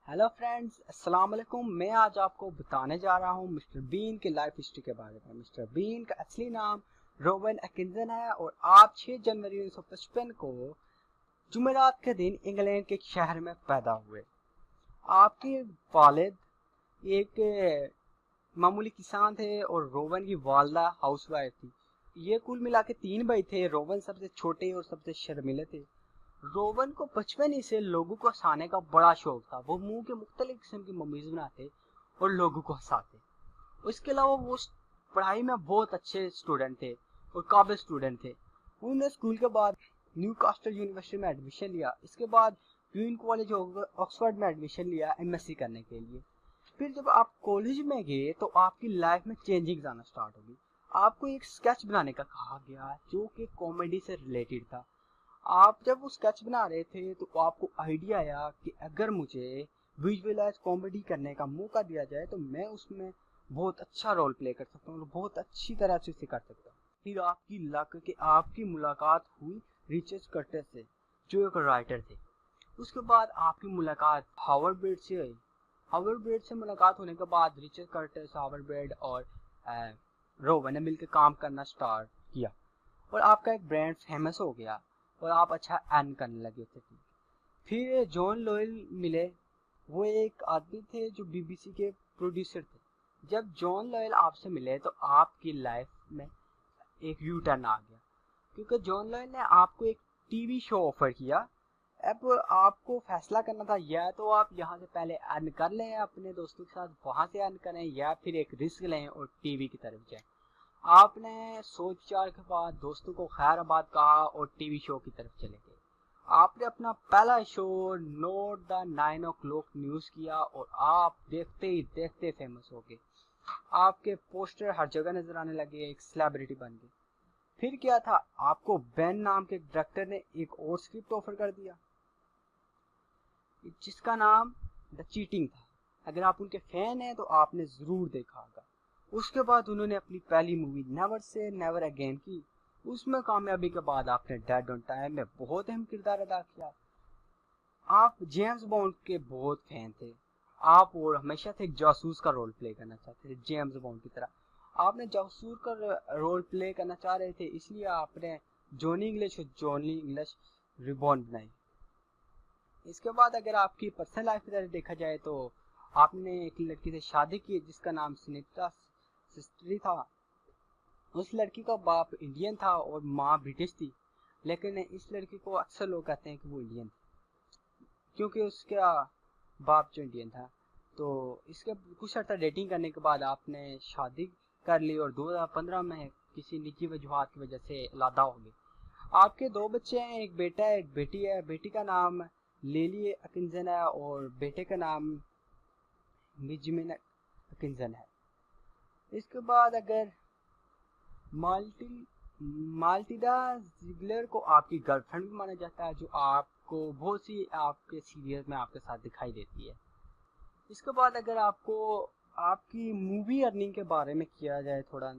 Hello friends, अस्सलाम वालेकुम। मैं आज आपको बताने जा रहा हूँ मिस्टर बीन की लाइफ हिस्ट्री के बारे में। मिस्टर बीन का असली नाम रोवन एटकिंसन है और आप 6 जनवरी 1955 को जुमेरात के दिन इंग्लैंड के एक शहर में पैदा हुए। आपके वालिद एक मामूली किसान थे और रोवन की वालदा हाउसवाइफ थी। ये कुल मिला के 3 भाई थे। रोवन सबसे छोटे और सबसे शर्मीले थे। रोवन को बचपन ही से लोगों को हंसाने का बड़ा शौक था। वो मुंह के मुख्तलिफ किस्म की ममीज बनाते और लोगों को हंसाते। उसके अलावा वो पढ़ाई में बहुत अच्छे स्टूडेंट थे और काबिल स्टूडेंट थे। उन्होंने स्कूल के बाद न्यू कास्टर यूनिवर्सिटी में एडमिशन लिया। इसके बाद क्वीन कॉलेज ऑक्सफोर्ड में एडमिशन लिया एमएससी करने के लिए। फिर जब आप कॉलेज में गए तो आपकी लाइफ में चेंजिंग आना स्टार्ट होगी। आपको एक स्केच बनाने का कहा गया जो कि कॉमेडी से रिलेटेड था। आप जब वो स्केच बना रहे थे तो आपको आइडिया आया कि अगर मुझे विजुअलाइज कॉमेडी करने का मौका दिया जाए तो मैं उसमें बहुत अच्छा रोल प्ले कर सकता हूँ और बहुत अच्छी तरह से उसे कर सकता हूँ। फिर आपकी लक कि आपकी मुलाकात हुई रिचर्ड कर्टिस से, जो एक राइटर थे। उसके बाद आपकी मुलाकात हावर्ड ब्रेड से हुई। हावर्ड ब्रेड से मुलाकात होने के बाद रिचर्ड कर्टिस, हावर्ड ब्रेड और रोवन ने मिलकर काम करना स्टार्ट किया और आपका एक ब्रांड फेमस हो गया और आप अच्छा अर्न करने लगे थे। फिर जॉन लॉयल मिले। वो एक आदमी थे जो बीबीसी के प्रोड्यूसर थे। जब जॉन लॉयल आपसे मिले तो आपकी लाइफ में एक यू टर्न आ गया, क्योंकि जॉन लॉयल ने आपको एक टीवी शो ऑफर किया। अब आपको फैसला करना था, या तो आप यहाँ से पहले अर्न कर लें अपने दोस्तों के साथ, वहां से अर्न करें, या फिर एक रिस्क लें और टीवी की तरफ जाएं। आपने सोच विचार के बाद दोस्तों को खैराबाद कहा और टीवी शो की तरफ चले गए। आपने अपना पहला show note the 9 o'clock news किया और आप देखते ही देखते फेमस हो गए। आपके पोस्टर हर जगह नजर आने लगे, एक सेलिब्रिटी बन गए। फिर क्या था, आपको बेन नाम के डायरेक्टर ने एक और स्क्रिप्ट ऑफर कर दिया जिसका नाम द चीटिंग था। अगर आप उनके फैन हैं तो आपने जरूर देखा होगा। उसके बाद उन्होंने अपनी पहली movie never say never again की। उसमें कामयाबी के बाद आपने डेड ऑन टाइम में बहुत अहम किरदार अदा किया। आप जेम्स बॉन्ड के बहुत फैन थे। आप और हमेशा से एक जासूस का रोल प्ले करना चाहते थे, जेम्स बॉन्ड की तरह। आपने जासूस का रोल प्ले करना चाह रहे थे, इसलिए आपने जॉनी इंग्लिश और जॉनी इंग्लिश रिबॉर्न बनाई। इसके बाद अगर आपकी पर्सनल लाइफ की तरह देखा जाए तो आपने एक लड़की से शादी की जिसका नाम सुनीता सिस्टरी था। उस लड़की का बाप इंडियन था और माँ ब्रिटिश थी, लेकिन इस लड़की को अक्सर लोग कहते हैं कि वो इंडियन थी क्योंकि उसका बाप जो इंडियन था। तो इसके कुछ अर्सा डेटिंग करने के बाद आपने शादी कर ली और 2015 में किसी निजी वजूहात की वजह से अलहदा हो गई। आपके 2 बच्चे हैं, एक बेटा है एक बेटी है। बेटी का नाम लेली अकिंजन है और बेटे का नाम मिजमिन अकिंजन है। इसके बाद अगर माल्टी माल्टिडा जिगलर को आपकी गर्लफ्रेंड भी माना जाता है, जो आपको बहुत सी आपके सीरियल में आपके साथ दिखाई देती है। इसके बाद अगर आपको आपकी मूवी अर्निंग के बारे में किया जाए थोड़ा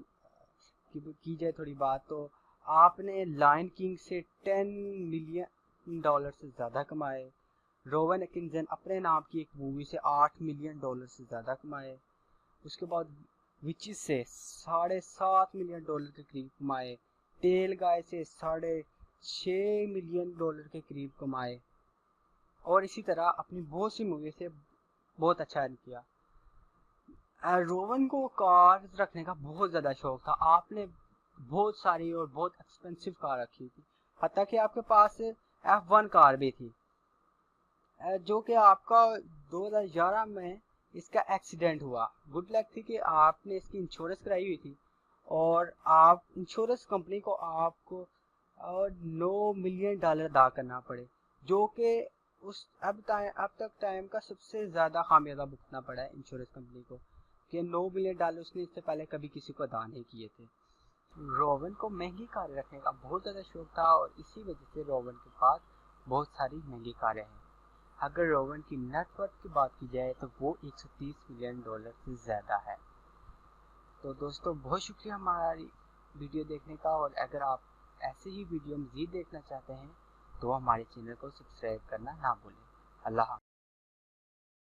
की जाए थोड़ी बात, तो आपने लायन किंग से $10 मिलियन से ज़्यादा कमाए। रोवन एटकिंसन अपने नाम की एक मूवी से $8 मिलियन से ज़्यादा कमाए। उसके बाद विचिस से $7.5 मिलियन के करीब कमाए। टेल गाय से $6.5 मिलियन के करीब कमाए और इसी तरह अपनी बहुत सी मूवी से बहुत अच्छा अर्न किया। रोवन को कार रखने का बहुत ज़्यादा शौक था। आपने बहुत सारी और बहुत एक्सपेंसिव कार रखी थी, हत्ता कि आपके पास F1 कार भी थी, जो कि आपका 2011 में इसका एक्सीडेंट हुआ। गुड लक थी कि आपने इसकी इंश्योरेंस कराई हुई थी और आप इंश्योरेंस कंपनी को आपको और $9 मिलियन अदा करना पड़े, जो कि उस अब तक टाइम का सबसे ज़्यादा खामियाजा भुगतना पड़ा है इंश्योरेंस कंपनी को, कि $9 मिलियन उसने इससे पहले कभी किसी को अदा नहीं किए थे। रोवन को महंगी कारें रखने का बहुत ज़्यादा शौक था और इसी वजह से रोवन के पास बहुत सारी महंगी कारें हैं। अगर रोवन की नेटवर्थ की बात की जाए तो वो $130 मिलियन से ज़्यादा है। तो दोस्तों, बहुत शुक्रिया हमारी वीडियो देखने का, और अगर आप ऐसे ही वीडियो मज़ीद देखना चाहते हैं तो हमारे चैनल को सब्सक्राइब करना ना भूलें। अल्लाह।